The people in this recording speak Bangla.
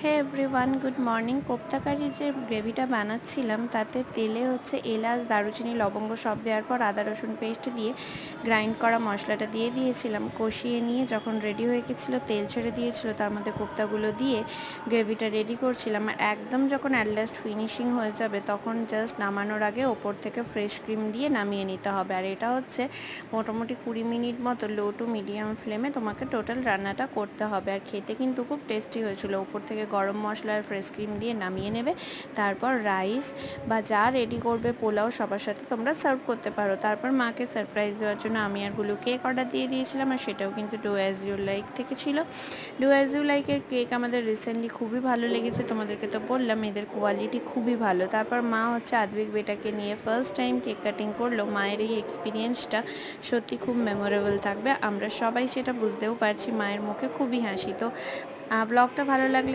হে এভরিওয়ান, গুড মর্নিং। কোপ্তা কারির যে গ্রেভিটা বানাচ্ছিলাম তাতে তেলে হচ্ছে এলাচ, দারুচিনি, লবঙ্গ সব দেওয়ার পর আদা রসুন পেস্ট দিয়ে গ্রাইন্ড করা মশলাটা দিয়ে দিয়েছিলাম। কষিয়ে নিয়ে যখন রেডি হয়ে গেছিলো, তেল ছেড়ে দিয়েছিল, তার মধ্যে কোপ্তাগুলো দিয়ে গ্রেভিটা রেডি করছিলাম। আর একদম যখন অ্যাট লাস্ট ফিনিশিং হয়ে যাবে তখন জাস্ট নামানোর আগে ওপর থেকে ফ্রেশ ক্রিম দিয়ে নামিয়ে নিতে হবে। আর এটা হচ্ছে মোটামুটি 20 মিনিট মতো লো টু মিডিয়াম ফ্লেমে তোমাকে টোটাল রান্নাটা করতে হবে। আর খেতে কিন্তু খুব টেস্টি হয়েছিল। উপর থেকে গরম মশলা আর ফ্রেশ ক্রিম দিয়ে নামিয়ে নেবে। তারপর রাইস বা যা রেডি করবে, পোলাও, সবার সাথে তোমরা সার্ভ করতে পারো। তারপর মাকে সারপ্রাইজ দেওয়ার জন্য আমি আর গুলো কেক অর্ডার দিয়ে দিয়েছিলাম, আর সেটাও কিন্তু ডু অ্যাজ ইউ লাইক থেকে ছিল। ডু অ্যাজ ইউ লাইকের কেক আমাদের রিসেন্টলি খুবই ভালো লেগেছে, তোমাদেরকে তো বললাম এদের কোয়ালিটি খুবই ভালো। তারপর মা হচ্ছে আদ্বিক বেটাকে নিয়ে ফার্স্ট টাইম কেক কাটিং করলো। মায়ের এই এক্সপিরিয়েন্সটা সত্যি খুব মেমোরেবল থাকবে, আমরা সবাই সেটা বুঝতেও পারছি। মায়ের মুখে খুবই হাসি। তো ব্লগটা ভালো লাগলে